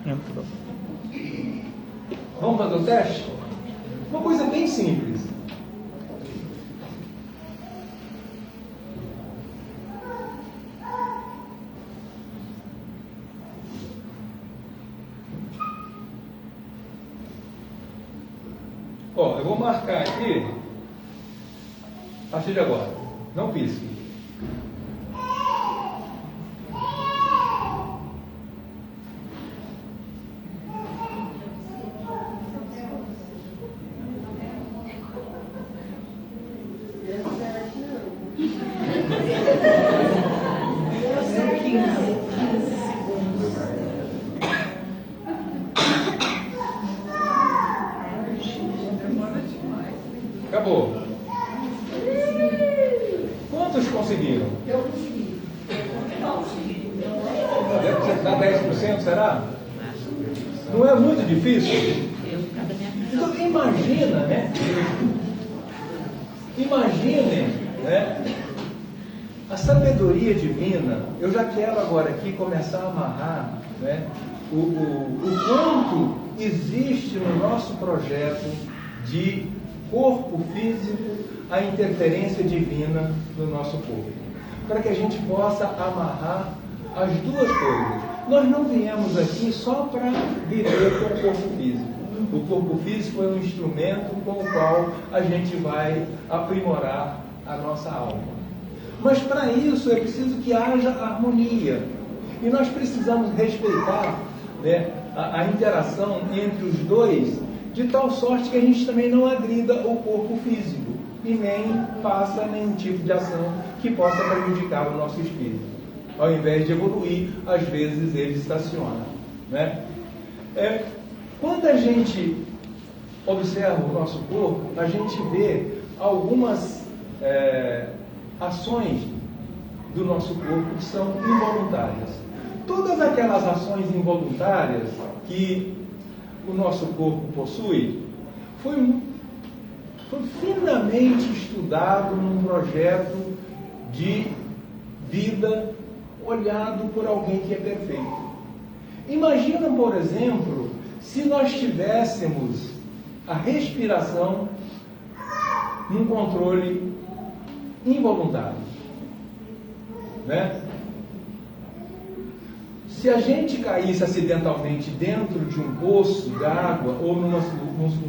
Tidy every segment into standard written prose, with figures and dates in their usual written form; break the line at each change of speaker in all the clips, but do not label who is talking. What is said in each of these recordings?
Entrou.
Vamos fazer o teste? Uma coisa bem simples. Ó, eu vou marcar aqui, a partir de agora, não pisque. Acabou. Quantos conseguiram?
Eu consegui.
Dá 10%, será? Não é muito difícil? Então, imagina, né? Imaginem, né? A sabedoria divina. Eu já quero agora aqui começar a amarrar, né? O quanto existe no nosso projeto de corpo físico a interferência divina no nosso corpo, para que a gente possa amarrar as duas coisas. Nós não viemos aqui só para viver com o corpo físico. O corpo físico é um instrumento com o qual a gente vai aprimorar a nossa alma. Mas para isso é preciso que haja harmonia. E nós precisamos respeitar, né, a interação entre os dois, de tal sorte que a gente também não agrida o corpo físico e nem faça nenhum tipo de ação que possa prejudicar o nosso espírito. Ao invés de evoluir, às vezes ele estaciona, né? Quando a gente observa o nosso corpo, a gente vê algumas ações do nosso corpo que são involuntárias. Todas aquelas ações involuntárias que o nosso corpo possui, foi finamente estudado num projeto de vida olhado por alguém que é perfeito. Imagina, por exemplo, se nós tivéssemos a respiração num controle involuntário, né? Se a gente caísse acidentalmente dentro de um poço d'água ou num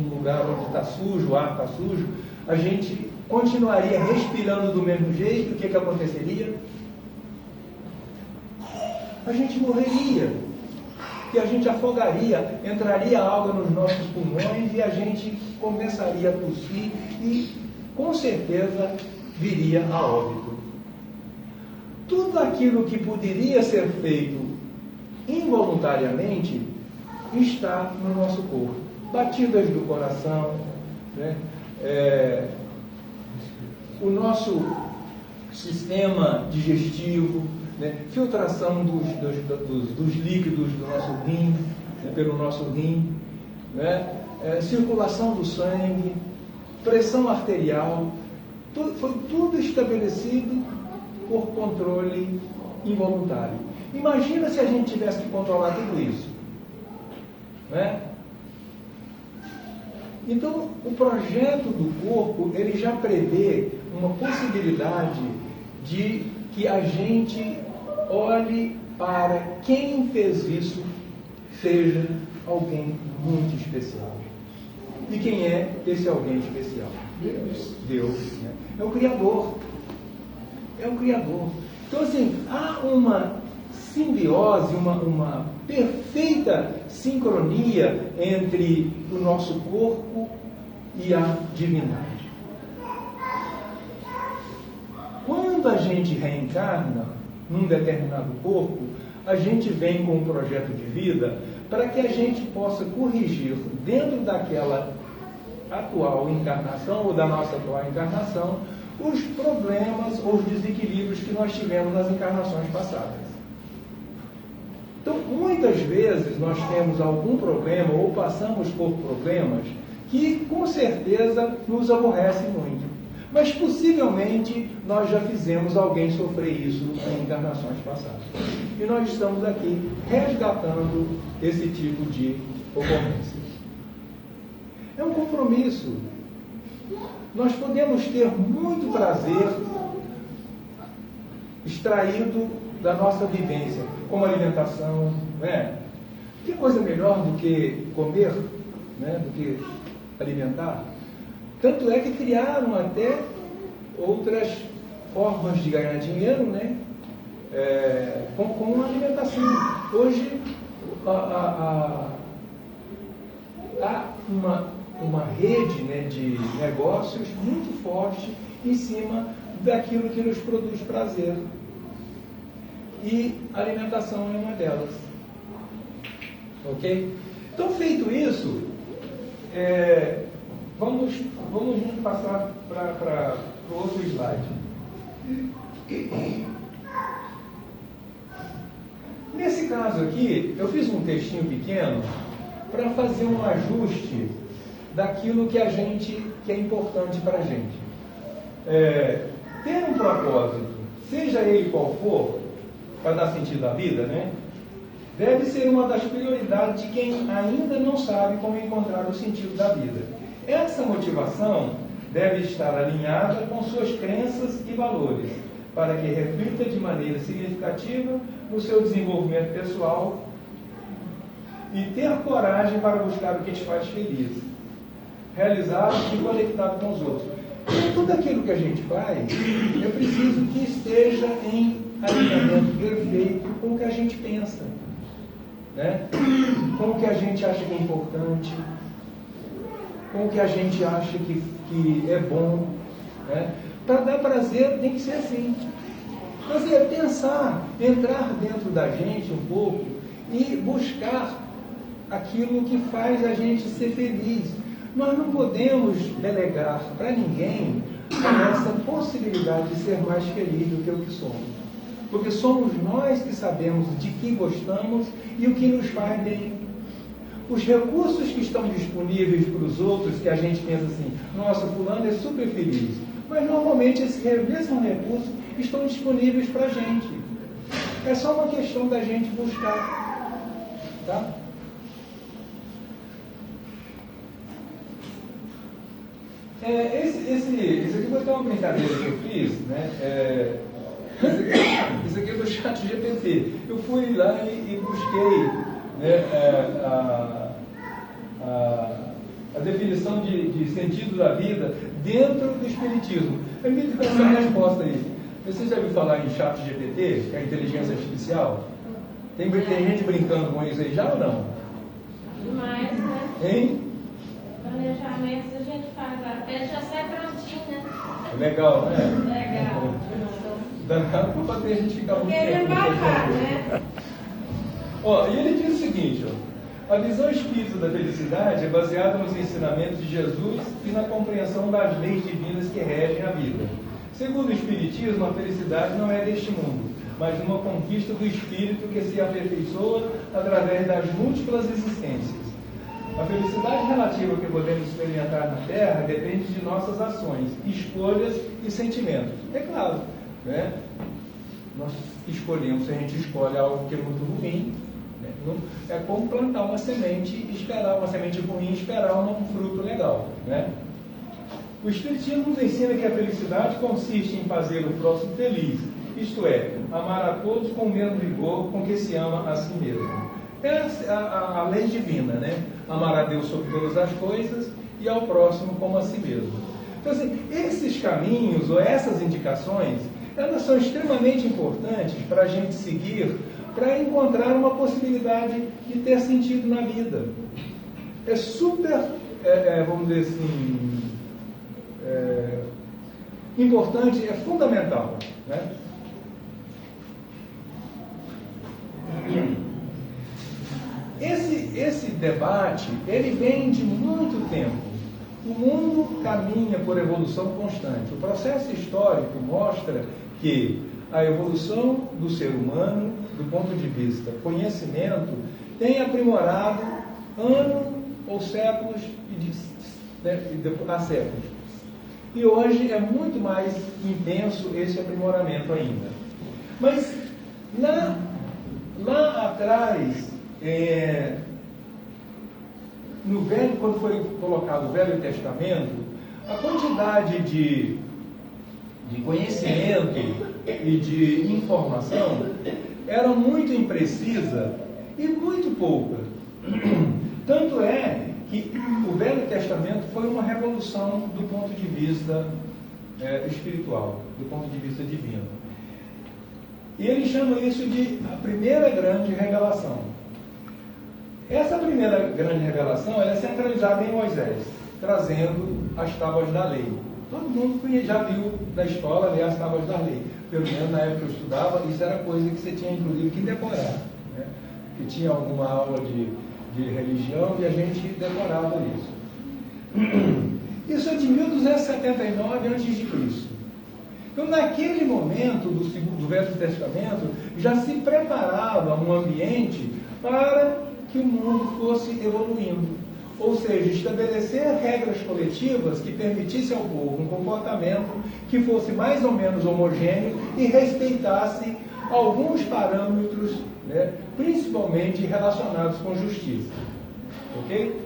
lugar onde está sujo, o ar está sujo, a gente continuaria respirando do mesmo jeito. O que aconteceria? A gente morreria, e a gente afogaria, entraria água nos nossos pulmões e a gente começaria a tossir e com certeza viria a óbito. Tudo aquilo que poderia ser feito involuntariamente está no nosso corpo. Batidas do coração, né? O nosso sistema digestivo, né? Filtração dos líquidos do nosso rim, né? Pelo nosso rim, né? Circulação do sangue, pressão arterial, foi tudo estabelecido por controle involuntário. Imagina se a gente tivesse que controlar tudo isso, né? Então, o projeto do corpo, ele já prevê uma possibilidade de que a gente olhe para quem fez isso, seja alguém muito especial. E quem é esse alguém especial? Deus. Deus, né? É o Criador. É o Criador. Então, assim, há uma simbiose, uma perfeita sincronia entre o nosso corpo e a divindade. Quando a gente reencarna num determinado corpo, a gente vem com um projeto de vida para que a gente possa corrigir dentro daquela atual encarnação ou da nossa atual encarnação os problemas ou os desequilíbrios que nós tivemos nas encarnações passadas. Então, muitas vezes nós temos algum problema ou passamos por problemas que, com certeza, nos aborrecem muito. Mas, possivelmente, nós já fizemos alguém sofrer isso em encarnações passadas. E nós estamos aqui resgatando esse tipo de ocorrência. É um compromisso. Nós podemos ter muito prazer extraído da nossa vivência, como alimentação, né? Que coisa melhor do que comer, né? Do que alimentar? Tanto é que criaram até outras formas de ganhar dinheiro, né? Com a alimentação. Hoje há uma rede, né, de negócios muito forte em cima daquilo que nos produz prazer. E a alimentação é uma delas. Ok? Então, feito isso, vamos passar para o outro slide. Nesse caso aqui, eu fiz um textinho pequeno para fazer um ajuste daquilo que é importante para a gente. Ter um propósito, seja ele qual for, para dar sentido à vida, né? Deve ser uma das prioridades de quem ainda não sabe como encontrar o sentido da vida. Essa motivação deve estar alinhada com suas crenças e valores, para que reflita de maneira significativa no seu desenvolvimento pessoal e ter coragem para buscar o que te faz feliz, realizado e conectado com os outros. E tudo aquilo que a gente faz, é preciso que esteja em alinhamento perfeito com o que a gente pensa, né? Com o que a gente acha que é importante, com o que a gente acha que é bom, né? Para dar prazer tem que ser assim. Mas pensar, entrar dentro da gente um pouco e buscar aquilo que faz a gente ser feliz. Nós não podemos delegar para ninguém a nossa possibilidade de ser mais feliz do que o que somos. Porque somos nós que sabemos de que gostamos e o que nos faz bem. Os recursos que estão disponíveis para os outros, que a gente pensa assim, nossa, fulano é super feliz. Mas normalmente esse mesmo recurso estão disponíveis para a gente. É só uma questão da gente buscar. Tá? Esse aqui foi até uma brincadeira que eu fiz, né? Isso aqui é do chat GPT. Eu fui lá e busquei, né, a definição de sentido da vida dentro do Espiritismo. Eu me dei essa resposta aí. Você já ouviu falar em chat GPT, que é a inteligência artificial? Tem gente brincando com isso aí já ou não?
Demais, né?
Hein?
Planejamentos a gente faz, até já sai prontinho, né?
Legal, né?
Legal.
Danado para fazer a gente ficar muito
Ele é
tempo.
bacana, né?
E ele diz o seguinte, a visão espírita da felicidade é baseada nos ensinamentos de Jesus e na compreensão das leis divinas que regem a vida. Segundo o Espiritismo, a felicidade não é deste mundo, mas uma conquista do espírito que se aperfeiçoa através das múltiplas existências. A felicidade relativa que podemos experimentar na Terra depende de nossas ações, escolhas e sentimentos. É claro, né? Nós escolhemos, se a gente escolhe algo que é muito ruim, né? É como plantar uma semente e esperar uma semente ruim e esperar um fruto legal, né? O Espiritismo nos ensina que a felicidade consiste em fazer o próximo feliz, isto é, amar a todos com o mesmo vigor com que se ama a si mesmo. É a lei divina, né? Amar a Deus sobre todas as coisas e ao próximo como a si mesmo. Então, assim, esses caminhos ou essas indicações, elas são extremamente importantes para a gente seguir, para encontrar uma possibilidade de ter sentido na vida. É super, vamos dizer assim, importante, é fundamental, né? Esse debate, ele vem de muito tempo. O mundo caminha por evolução constante. O processo histórico mostra que a evolução do ser humano, do ponto de vista conhecimento, tem aprimorado anos ou séculos há séculos. E hoje é muito mais intenso esse aprimoramento ainda. Mas Lá atrás, no Velho, quando foi colocado o Velho Testamento, a quantidade de conhecimento e de informação era muito imprecisa e muito pouca. Tanto é que o Velho Testamento foi uma revolução do ponto de vista espiritual, do ponto de vista divino. E ele chama isso de a primeira grande revelação. Essa primeira grande revelação ela é centralizada em Moisés, trazendo as tábuas da lei. Todo mundo já viu da escola ler as tábuas da lei. Pelo menos na época que eu estudava, isso era coisa que você tinha inclusive que decorar. Né? Que tinha alguma aula de religião e a gente decorava isso. Isso é de 1279 a.C. Então, naquele momento do Velho Testamento, já se preparava um ambiente para que o mundo fosse evoluindo. Ou seja, estabelecer regras coletivas que permitissem ao povo um comportamento que fosse mais ou menos homogêneo e respeitasse alguns parâmetros, né, principalmente relacionados com justiça. Ok?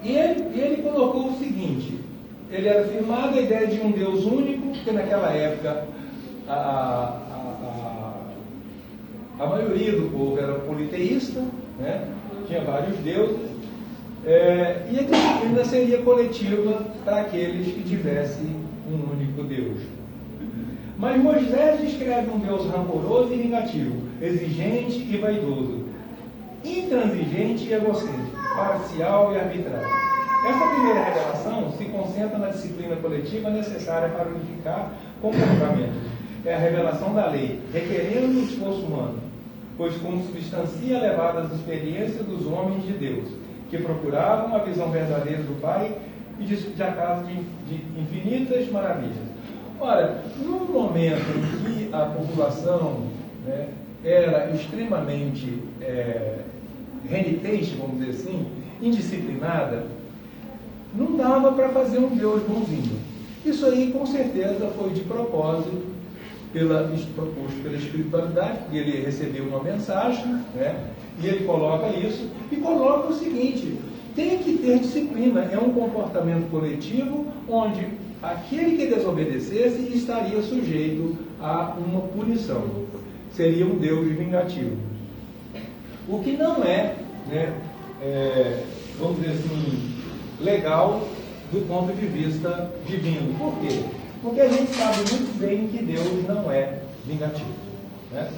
E ele colocou o seguinte: ele era afirmado a ideia de um Deus único, porque naquela época a maioria do povo era politeísta, né? Tinha vários deuses, e a disciplina seria coletiva para aqueles que tivessem um único Deus. Mas Moisés descreve um Deus rancoroso e vingativo, exigente e vaidoso, intransigente e egocêntrico, parcial e arbitrário. Essa primeira revelação se concentra na disciplina coletiva necessária para unificar comportamentos. É a revelação da lei, requerendo o esforço humano, pois consubstancia a elevada experiência dos homens de Deus, que procuravam a visão verdadeira do Pai e de acaso de infinitas maravilhas. Ora, num momento em que a população, né, era extremamente renitente, vamos dizer assim, indisciplinada, não dava para fazer um Deus bonzinho. Isso aí, com certeza, foi de propósito, proposto pela espiritualidade, porque ele recebeu uma mensagem, né? E ele coloca isso, e coloca o seguinte: tem que ter disciplina, é um comportamento coletivo, onde aquele que desobedecesse estaria sujeito a uma punição. Seria um Deus vingativo. O que não é, né, vamos dizer assim, legal do ponto de vista divino. Por quê? Porque a gente sabe muito bem que Deus não é vingativo. Né?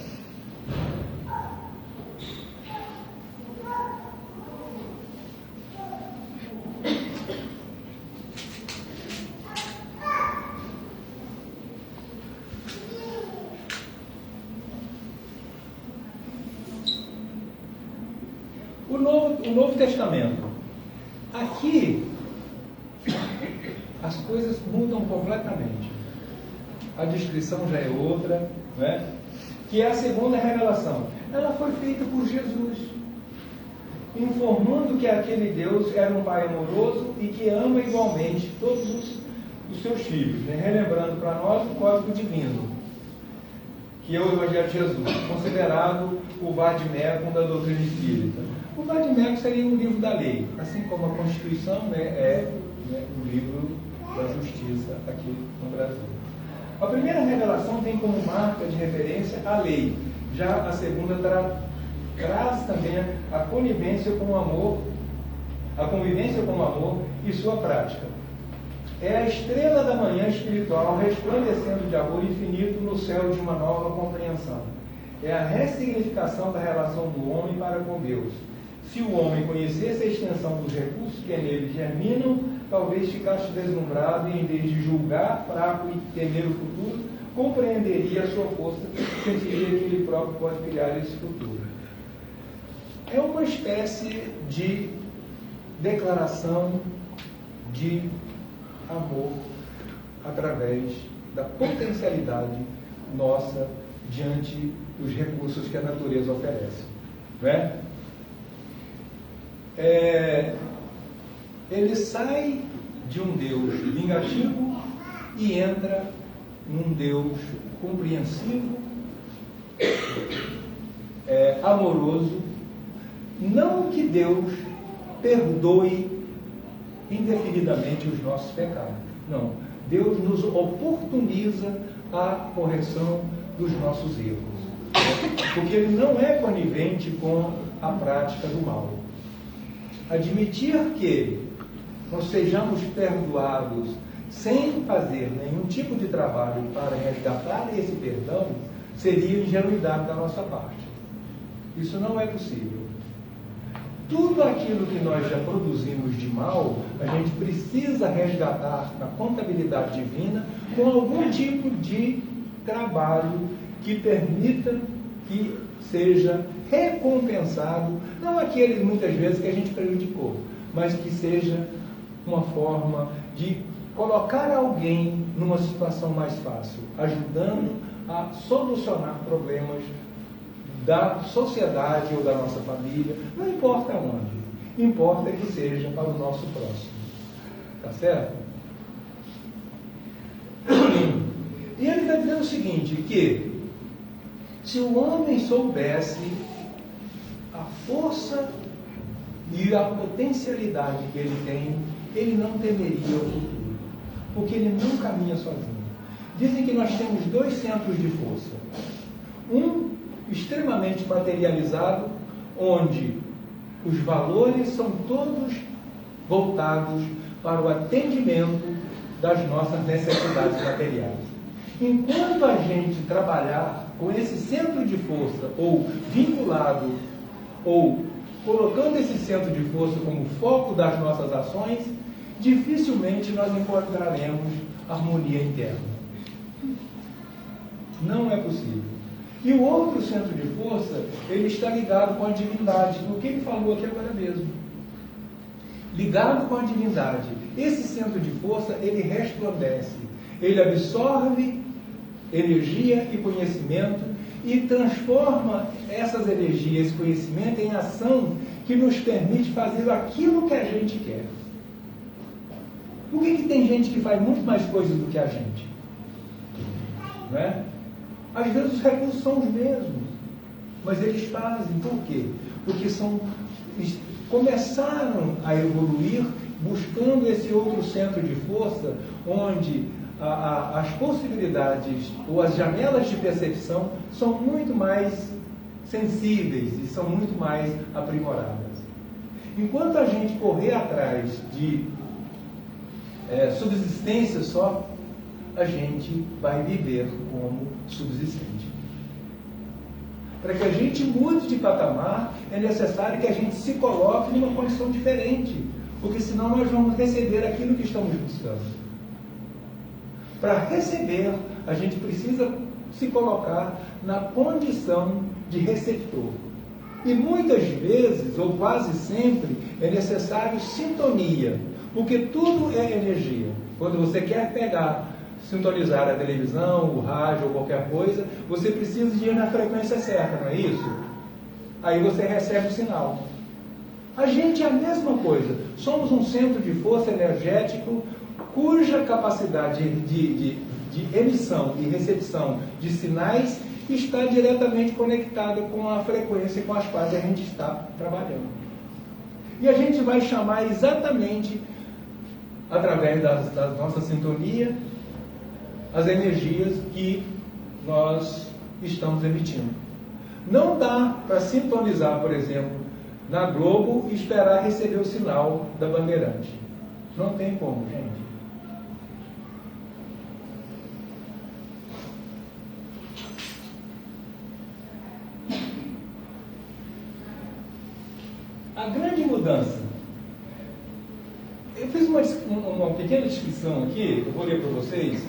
O Novo Testamento. Aqui, as coisas mudam completamente. A descrição já é outra, né? Que é a segunda revelação. Ela foi feita por Jesus, informando que aquele Deus era um Pai amoroso e que ama igualmente todos os seus filhos, né? Relembrando para nós o código divino, que é o Evangelho de Jesus, considerado o vade-mecum da doutrina espírita. O vade-mecum seria um livro da lei, assim como a Constituição, né, é, né, um livro da justiça aqui no Brasil. A primeira revelação tem como marca de referência a lei. Já a segunda traz também a convivência com o amor e sua prática. É a estrela da manhã espiritual resplandecendo de amor infinito no céu de uma nova compreensão. É a ressignificação da relação do homem para com Deus. Se o homem conhecesse a extensão dos recursos que nele germinam, talvez ficasse deslumbrado e, em vez de julgar fraco e temer o futuro, compreenderia a sua força e sentiria que ele próprio pode criar esse futuro. É uma espécie de declaração de amor através da potencialidade nossa diante dos recursos que a natureza oferece. Não é? Ele sai de um Deus vingativo e entra num Deus compreensivo, amoroso. Não que Deus perdoe indefinidamente os nossos pecados. Não. Deus nos oportuniza a correção dos nossos erros. Porque Ele não é conivente com a prática do mal. Admitir que nós sejamos perdoados sem fazer nenhum tipo de trabalho para resgatar esse perdão seria ingenuidade da nossa parte. Isso não é possível. Tudo aquilo que nós já produzimos de mal, a gente precisa resgatar na contabilidade divina com algum tipo de trabalho que permita que seja recompensado, não aquele muitas vezes que a gente prejudicou, mas que seja uma forma de colocar alguém numa situação mais fácil, ajudando a solucionar problemas da sociedade ou da nossa família, não importa onde, importa que seja para o nosso próximo. Tá certo? E ele está dizendo o seguinte, que se o homem soubesse a força e a potencialidade que ele tem, ele não temeria o futuro, porque ele não caminha sozinho. Dizem que nós temos dois centros de força. Um extremamente materializado, onde os valores são todos voltados para o atendimento das nossas necessidades materiais. Enquanto a gente trabalhar com esse centro de força, ou vinculado, ou colocando esse centro de força como foco das nossas ações, dificilmente nós encontraremos harmonia interna. Não é possível. E o outro centro de força, ele está ligado com a divindade, o que ele falou aqui agora mesmo. Ligado com a divindade. Esse centro de força, ele resplandece. Ele absorve energia e conhecimento e transforma essas energias, esse conhecimento, em ação que nos permite fazer aquilo que a gente quer. Por que tem gente que faz muito mais coisas do que a gente? Não é? Às vezes os recursos são os mesmos, mas eles fazem. Por quê? Porque começaram a evoluir buscando esse outro centro de força, onde as possibilidades ou as janelas de percepção são muito mais sensíveis e são muito mais aprimoradas. Enquanto a gente correr atrás de subsistência só, a gente vai viver como subsistente. Para que a gente mude de patamar, é necessário que a gente se coloque numa condição diferente, porque senão nós vamos receber aquilo que estamos buscando. Para receber, a gente precisa se colocar na condição de receptor. E muitas vezes, ou quase sempre, é necessário sintonia, porque tudo é energia. Quando você quer sintonizar a televisão, o rádio ou qualquer coisa, você precisa de ir na frequência certa, não é isso? Aí você recebe o sinal. A gente é a mesma coisa. Somos um centro de força energético cuja capacidade de emissão e recepção de sinais está diretamente conectada com a frequência com as quais a gente está trabalhando. E a gente vai chamar exatamente, através da nossa sintonia, as energias que nós estamos emitindo. Não dá para sintonizar, por exemplo, na Globo e esperar receber o sinal da Bandeirante. Não tem como, gente. A grande mudança. Eu fiz uma pequena descrição aqui, eu vou ler para vocês.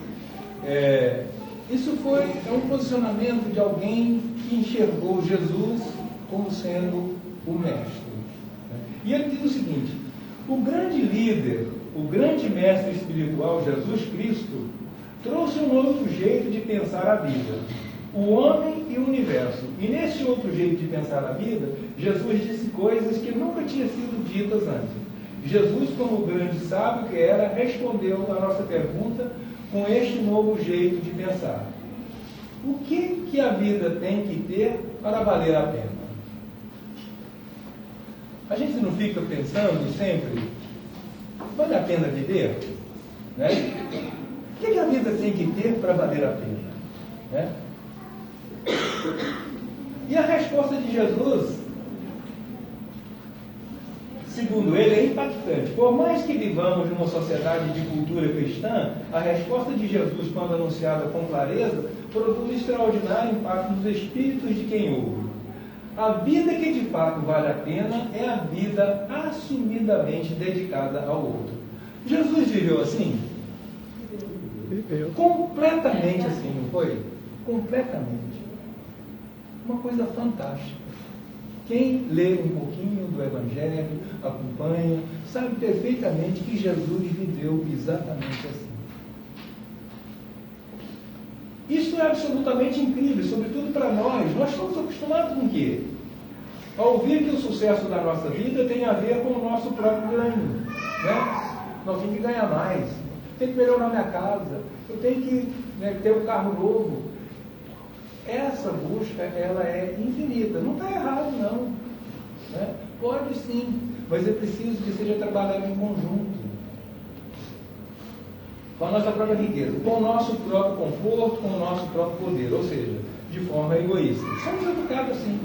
Isso é um posicionamento de alguém que enxergou Jesus como sendo o mestre. E ele diz o seguinte: o grande líder, o grande mestre espiritual, Jesus Cristo, trouxe um outro jeito de pensar a vida, o homem e o universo. E nesse outro jeito de pensar a vida, Jesus disse coisas que nunca tinham sido ditas antes. Jesus, como o grande sábio que era, respondeu a nossa pergunta com este novo jeito de pensar. O que a vida tem que ter para valer a pena? A gente não fica pensando sempre, vale a pena viver? Né? O que a vida tem que ter para valer a pena? Né? E a resposta de Jesus, segundo ele, é impactante. Por mais que vivamos numa sociedade de cultura cristã, a resposta de Jesus, quando anunciada com clareza, produz extraordinário impacto nos espíritos de quem ouve. A vida que de fato vale a pena é a vida assumidamente dedicada ao outro. Jesus viveu assim? Completamente assim, não foi? Completamente. Uma coisa fantástica. Quem lê um pouquinho do Evangelho, acompanha, sabe perfeitamente que Jesus viveu exatamente assim. Isso é absolutamente incrível, sobretudo para nós. Nós estamos acostumados com o quê? A ouvir que o sucesso da nossa vida tem a ver com o nosso próprio ganho. Né? Nós temos que ganhar mais, tenho que melhorar minha casa, eu tenho que ter um carro novo. Essa busca, ela é infinita. Não está errado, não. Né? Pode sim, mas é preciso que seja trabalhado em conjunto. Com a nossa própria riqueza, com o nosso próprio conforto, com o nosso próprio poder, ou seja, de forma egoísta. Somos educados assim,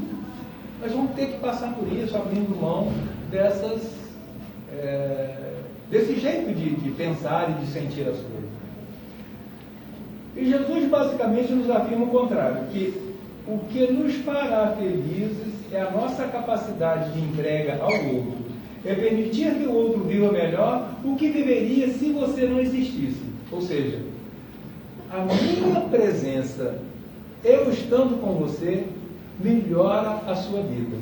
mas vamos ter que passar por isso, abrindo mão desse jeito de pensar e de sentir as coisas. E Jesus basicamente nos afirma o contrário, que o que nos fará felizes é a nossa capacidade de entrega ao outro. É permitir que o outro viva melhor o que viveria se você não existisse. Ou seja, a minha presença, eu estando com você, melhora a sua vida.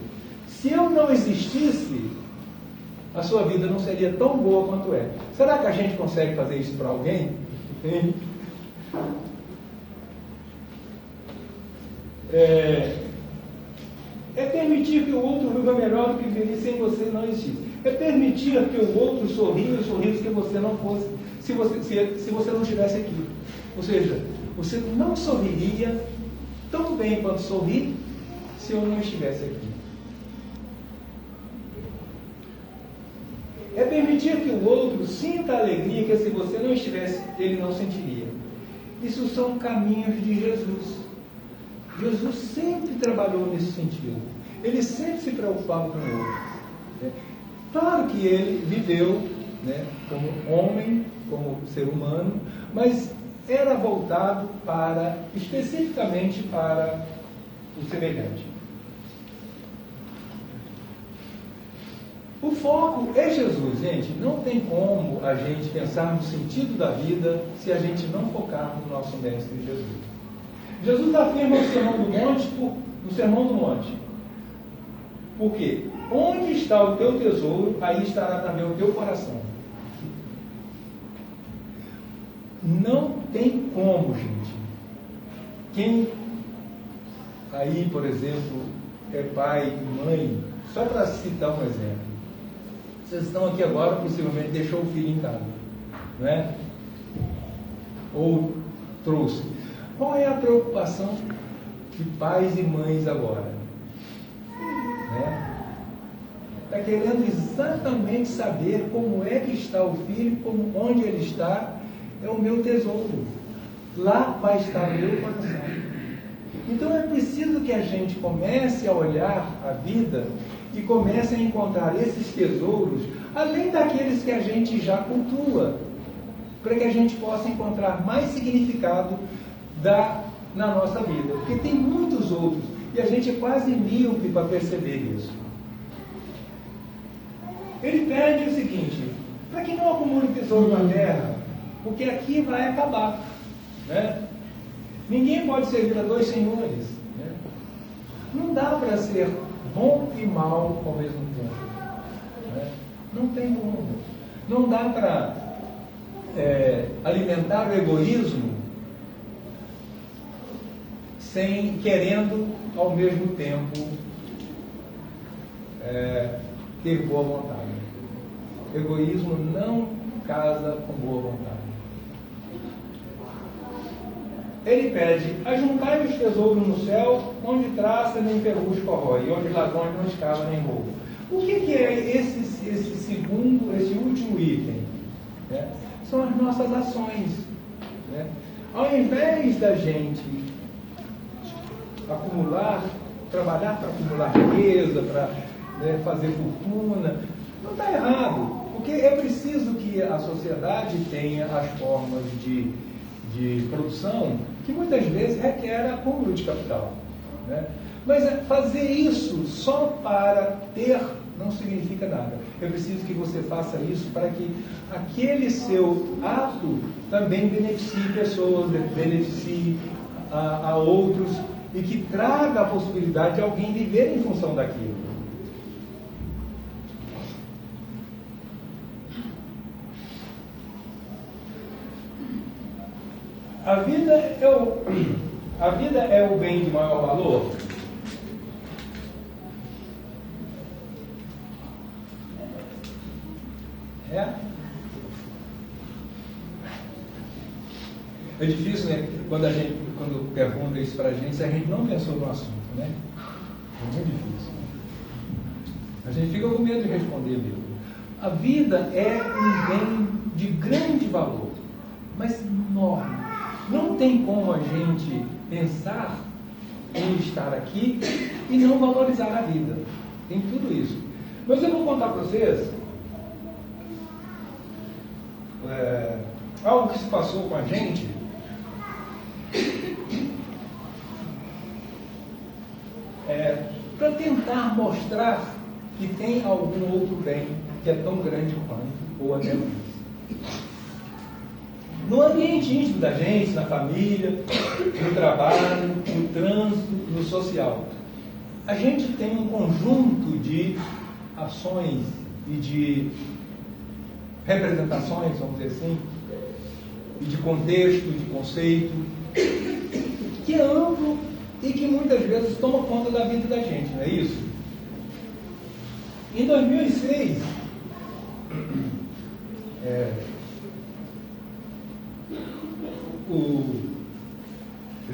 Se eu não existisse, a sua vida não seria tão boa quanto é. Será que a gente consegue fazer isso para alguém? É permitir que o outro viva melhor do que viveria sem você não existir. É permitir que o outro sorria os sorrisos que você não fosse, se você não estivesse aqui. Ou seja, você não sorriria tão bem quanto sorri se eu não estivesse aqui. É permitir que o outro sinta a alegria que se você não estivesse, ele não sentiria. Isso são caminhos de Jesus. Jesus sempre trabalhou nesse sentido. Ele sempre se preocupava com o outro. Claro que ele viveu, como homem, como ser humano, mas era voltado especificamente para o semelhante. O foco é Jesus, gente. Não tem como a gente pensar no sentido da vida se a gente não focar no nosso Mestre Jesus. Jesus afirma no Sermão do Monte, porque onde está o teu tesouro, aí estará também o teu coração. Não tem como, gente. Quem aí, por exemplo, é pai e mãe, só para citar um exemplo, vocês estão aqui agora, possivelmente deixou o filho em casa, não é? Ou trouxe. Qual é a preocupação de pais e mães agora? Está querendo exatamente saber como é que está o filho, onde ele está, é o meu tesouro. Lá vai estar o meu coração. Então é preciso que a gente comece a olhar a vida e comece a encontrar esses tesouros, além daqueles que a gente já cultua, para que a gente possa encontrar mais significado na nossa vida. Porque tem muitos outros, e a gente é quase míope para perceber isso. Ele pede o seguinte: para que não acumule tesouro na terra, porque aqui vai acabar. Ninguém pode servir a dois senhores. Não dá para ser bom e mal ao mesmo tempo. Não tem como. Não dá para alimentar o egoísmo querendo ao mesmo tempo ter boa vontade. Egoísmo não casa com boa vontade. ele pede: ajuntai os tesouros no céu, onde traça nem ferrugem corrói, e onde ladrões não escavam nem roubam. O que é esse último item? Né? São as nossas ações. Né? Ao invés da gente trabalhar para acumular riqueza, para fazer fortuna, não está errado, porque é preciso que a sociedade tenha as formas de produção que muitas vezes requer acúmulo de capital. Né? Mas fazer isso só para ter não significa nada. É preciso que você faça isso para que aquele seu ato também beneficie pessoas, beneficie a outros, e que traga a possibilidade de alguém viver em função daquilo. A vida é o bem de maior valor? É difícil, né? Quando pergunta isso para a gente, se a gente não pensou no assunto, né? É muito difícil. A gente fica com medo de responder mesmo. A vida é um bem de grande valor, mas enorme. Não tem como a gente pensar em estar aqui e não valorizar a vida. Tem tudo isso. Mas eu vou contar para vocês algo que se passou com a gente para tentar mostrar que tem algum outro bem que é tão grande quanto, ou até mais. No ambiente íntimo da gente, na família, no trabalho, no trânsito, no social, a gente tem um conjunto de ações e de representações, vamos dizer assim, e de contexto, de conceito, que é amplo e que muitas vezes toma conta da vida da gente, não é isso? Em 2006,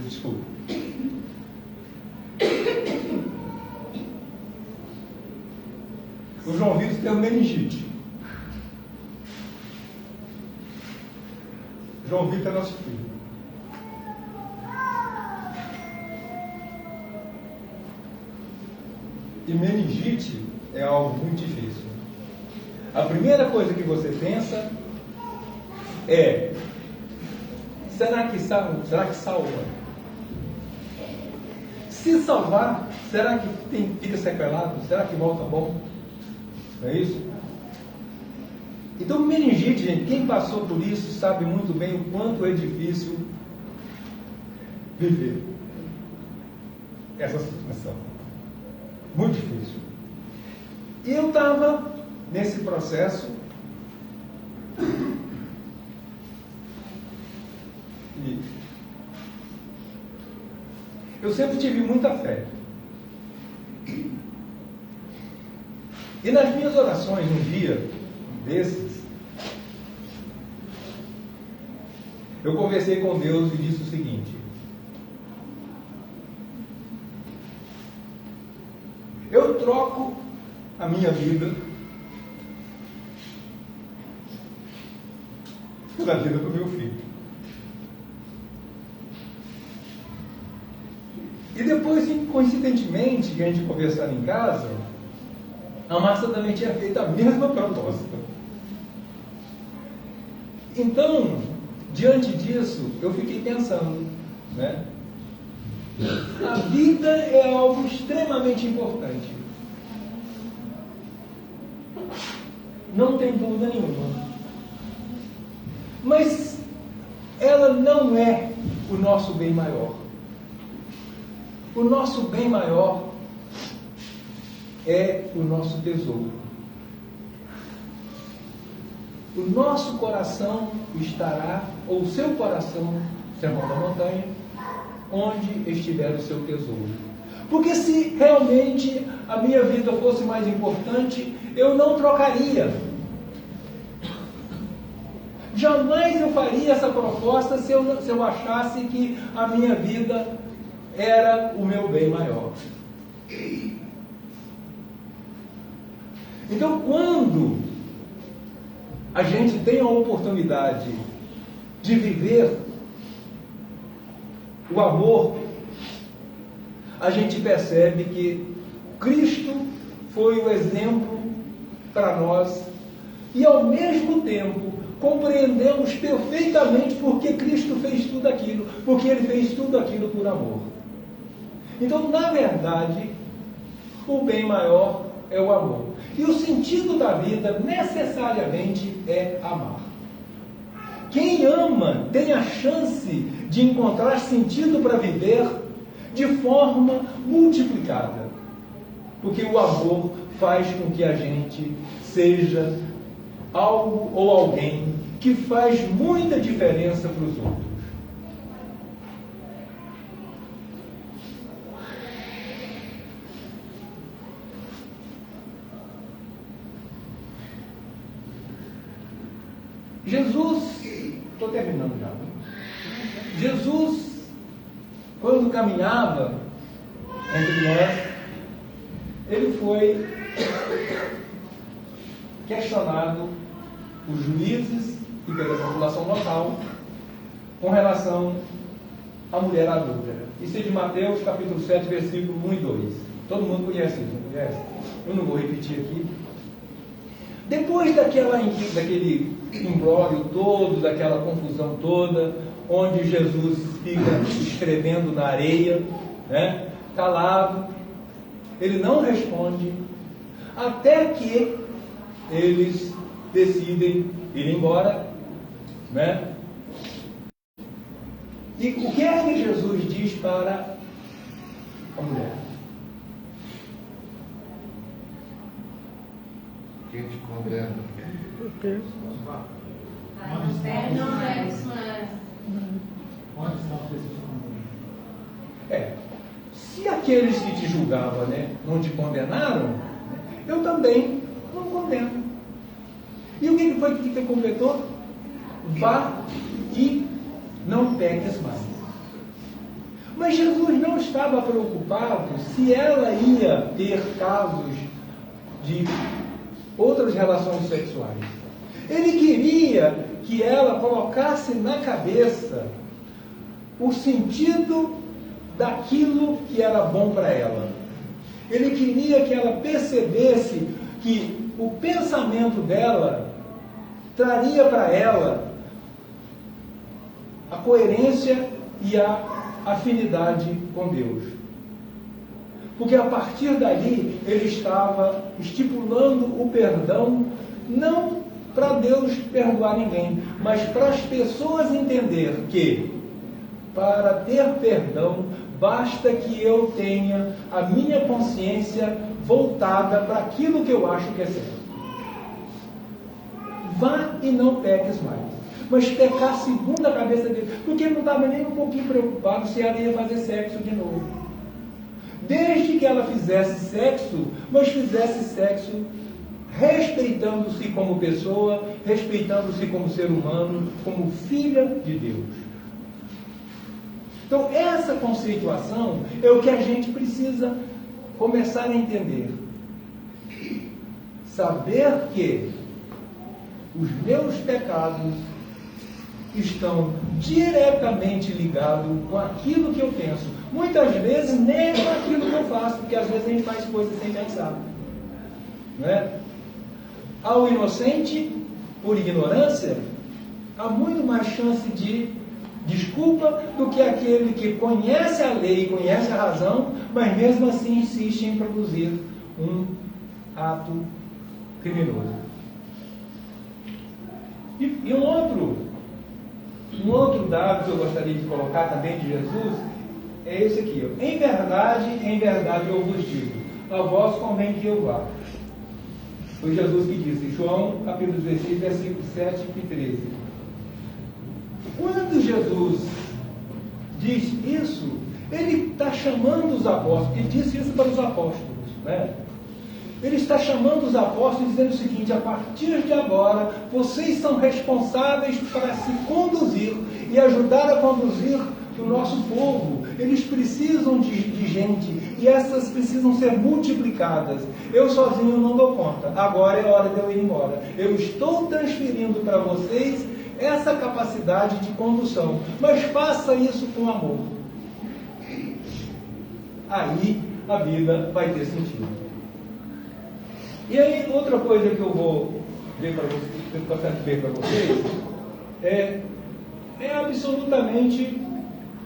desculpa. O João Vitor teve meningite. João Vitor é nosso filho. E meningite é algo muito difícil. A primeira coisa que você pensa é: será que salva? Se salvar, será que fica sequelado? Será que volta bom? Não é isso? Então, meningite, gente, quem passou por isso sabe muito bem o quanto é difícil viver essa situação. Muito difícil. E eu estava nesse processo e eu sempre tive muita fé. E nas minhas orações, um dia desses, eu conversei com Deus e disse o seguinte: eu troco a minha vida pela vida do meu filho. E depois, coincidentemente, a gente conversando em casa, a Márcia também tinha feito a mesma proposta. Então, diante disso, eu fiquei pensando, né? A vida é algo extremamente importante. Não tem dúvida nenhuma. Mas ela não é o nosso bem maior. O nosso bem maior é o nosso tesouro. O nosso coração estará, ou o seu coração, sermão da montanha, onde estiver o seu tesouro. Porque se realmente a minha vida fosse mais importante, eu não trocaria. Jamais eu faria essa proposta se eu achasse que a minha vida era o meu bem maior. Então, quando a gente tem a oportunidade de viver o amor, a gente percebe que Cristo foi o exemplo para nós e, ao mesmo tempo, compreendemos perfeitamente porque Cristo fez tudo aquilo, porque Ele fez tudo aquilo por amor. Então, na verdade, o bem maior é o amor. E o sentido da vida, necessariamente, é amar. Quem ama tem a chance de encontrar sentido para viver de forma multiplicada. Porque o amor faz com que a gente seja algo ou alguém que faz muita diferença para os outros. Jesus, estou terminando já. Jesus, quando caminhava entre nós, ele foi questionado por juízes e pela população local com relação à mulher adúltera. Isso é de Mateus, capítulo 7, versículo 1 e 2. Todo mundo conhece isso, não conhece? Eu não vou repetir aqui. Depois daquele imbróglio todo, daquela confusão toda, onde Jesus fica escrevendo na areia, né, calado, ele não responde, até que eles decidem ir embora, né? E o que é que Jesus diz para a mulher?
Quem te condena?
Onde estão as pessoas que condenam?
Se aqueles que te julgavam, né, não te condenaram, eu também não condeno. E o que foi que ele completou? Vá e não peques mais. Mas Jesus não estava preocupado se ela ia ter casos de outras relações sexuais. Ele queria que ela colocasse na cabeça o sentido daquilo que era bom para ela. Ele queria que ela percebesse que o pensamento dela traria para ela a coerência e a afinidade com Deus. Porque a partir dali ele estava estipulando o perdão, não para Deus perdoar ninguém, mas para as pessoas entender que para ter perdão basta que eu tenha a minha consciência voltada para aquilo que eu acho que é certo. Vá e não peques mais. Mas pecar segundo a cabeça dele, porque ele não estava nem um pouquinho preocupado se ela ia fazer sexo de novo. Desde que ela fizesse sexo, mas fizesse sexo respeitando-se como pessoa, respeitando-se como ser humano, como filha de Deus. Então, essa conceituação é o que a gente precisa começar a entender. Saber que os meus pecados estão diretamente ligados com aquilo que eu penso. Muitas vezes nem com aquilo que eu faço, porque às vezes a gente faz coisas sem pensar. Não é? Ao inocente, por ignorância, há muito mais chance de desculpa do que aquele que conhece a lei, conhece a razão, mas mesmo assim insiste em produzir um ato criminoso. E um outro dado que eu gostaria de colocar também de Jesus é esse aqui. Ó. Em verdade eu vos digo, a vós convém que eu vá. Foi Jesus que disse, João capítulo 16, versículos 7 e 13. Quando Jesus diz isso, ele está chamando os apóstolos, ele disse isso para os apóstolos, né? Ele está chamando os apóstolos dizendo o seguinte: a partir de agora, vocês são responsáveis para se conduzir e ajudar a conduzir o nosso povo. Eles precisam de gente e essas precisam ser multiplicadas. Eu sozinho não dou conta. Agora é hora de eu ir embora. Eu estou transferindo para vocês essa capacidade de condução, mas faça isso com amor. Aí a vida vai ter sentido. E aí, outra coisa que eu vou ver para vocês, que eu quero ver para vocês, é absolutamente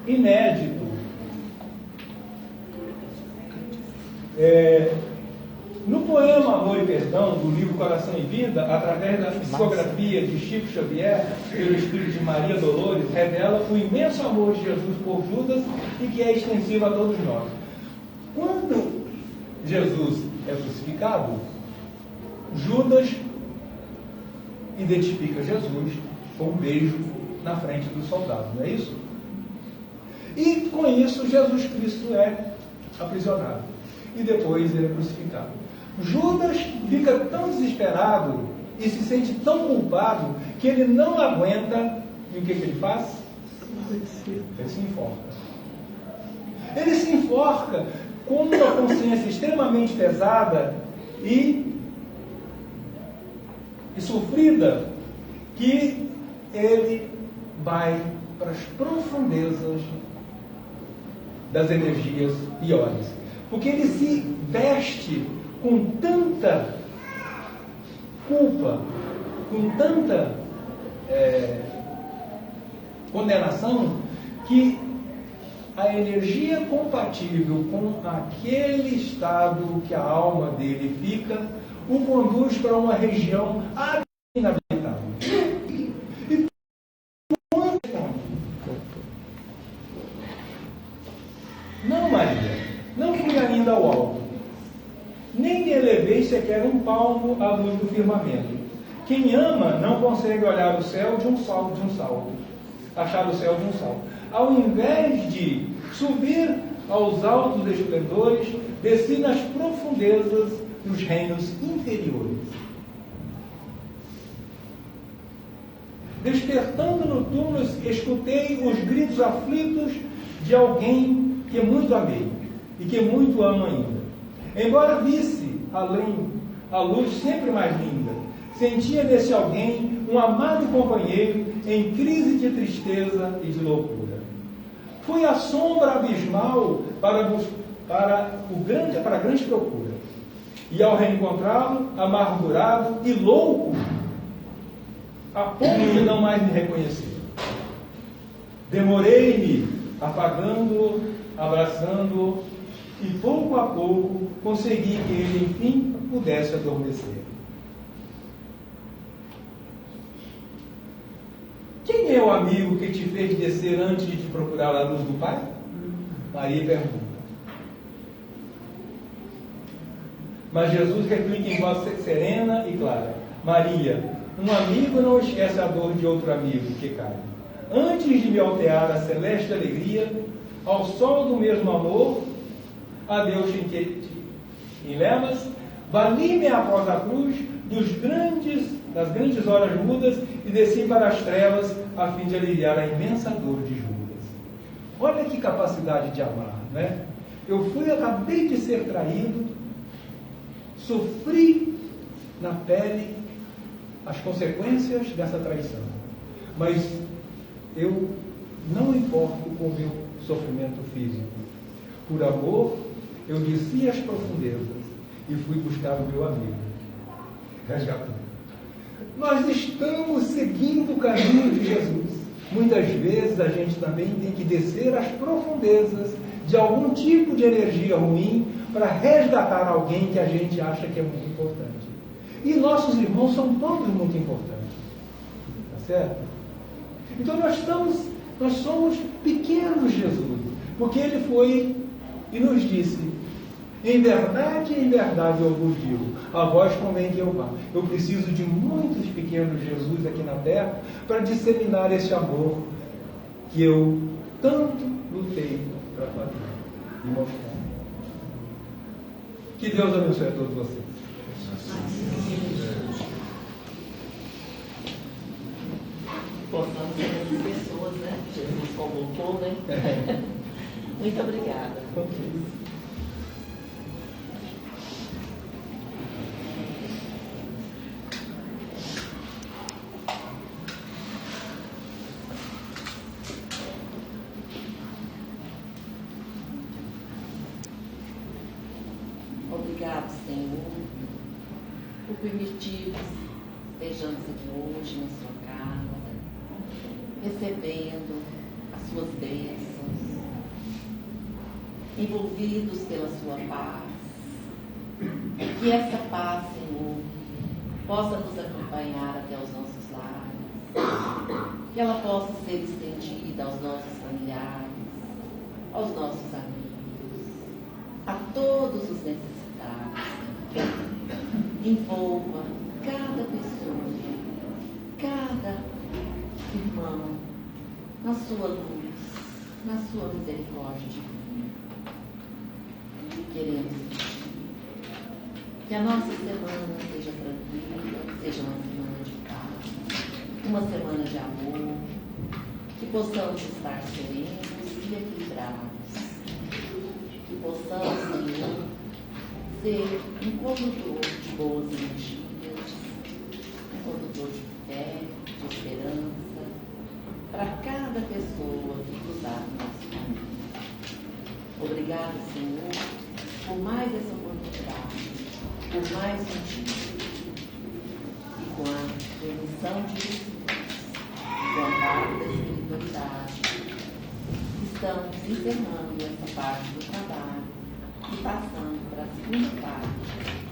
inédito. No poema Amor e Perdão, do livro Coração e Vida, através da psicografia de Chico Xavier, pelo espírito de Maria Dolores, revela o imenso amor de Jesus por Judas e que é extensivo a todos nós. Quando Jesus é crucificado, Judas identifica Jesus com um beijo na frente do soldado, não é isso? E com isso Jesus Cristo é aprisionado e depois ele é crucificado. Judas fica tão desesperado e se sente tão culpado que ele não aguenta, e o que ele faz? Ele se enforca. Ele se enforca com uma consciência extremamente pesada e sofrida, que ele vai para as profundezas das energias piores. Porque ele se veste com tanta culpa, com tanta condenação, que a energia compatível com aquele estado que a alma dele fica, o conduz para uma região inabitável. E quando não, Maria, não fui ainda ao alto, nem me elevei sequer um palmo à luz do firmamento. Quem ama não consegue olhar o céu de um salto, achar o céu de um salto. Ao invés de subir aos altos esplendores, desci nas profundezas dos reinos inferiores. Despertando no túmulo, escutei os gritos aflitos de alguém que muito amei e que muito amo ainda. Embora visse além a luz sempre mais linda, sentia nesse alguém um amado companheiro em crise de tristeza e de loucura. Fui à sombra abismal para a grande procura. E ao reencontrá-lo, amargurado e louco, a ponto de não mais me reconhecer. Demorei-me, apagando-o, abraçando-o, e pouco a pouco consegui que ele, enfim, pudesse adormecer. Quem é o amigo que te fez descer antes de procurar a luz do Pai? Maria pergunta. Mas Jesus replica em voz serena e clara: Maria, um amigo não esquece a dor de outro amigo que cai. Antes de me alterar a celeste alegria, ao sol do mesmo amor, a Deus te enlevas, bani-me após a cruz das grandes horas mudas e desci para as trevas a fim de aliviar a imensa dor de Judas. Olha que capacidade de amar, né? Acabei de ser traído, sofri na pele as consequências dessa traição, mas eu não importo com o meu sofrimento físico. Por amor, eu desci as profundezas e fui buscar o meu amigo, resgatando. Nós estamos seguindo o caminho de Jesus. Muitas vezes a gente também tem que descer as profundezas de algum tipo de energia ruim para resgatar alguém que a gente acha que é muito importante. E nossos irmãos são todos muito importantes. Tá certo? Então nós somos pequenos Jesus, porque ele foi e nos disse: em verdade eu vos digo, a vós convém que eu vá. Eu preciso de muitos pequenos Jesus aqui na terra para disseminar esse amor que eu tanto lutei para fazer e mostrar. Que Deus abençoe a todos vocês.
Possamos ser essas pessoas, né? Jesus convocou, né? Muito obrigada. Obrigado, Senhor, por permitir que estejamos aqui hoje na sua casa, recebendo as suas bênçãos, envolvidos pela sua paz. Que essa paz, Senhor, possa nos acompanhar até os nossos lares, que ela possa ser estendida aos nossos familiares, aos nossos amigos, a todos os necessitados. Envolva cada pessoa, cada irmão, na sua luz, na sua misericórdia divina. Queremos pedir que a nossa semana seja tranquila, seja uma semana de paz, uma semana de amor, que possamos estar serenos e equilibrados, que possamos, Senhor, ser um condutor de boas energias, um condutor de fé, de esperança, para cada pessoa que cruzar no nosso caminho. Obrigado, Senhor, por mais essa oportunidade, por mais um dia. E com a permissão de Jesus, com a parte da espiritualidade, estamos encerrando essa parte do trabalho e passando para a segunda parte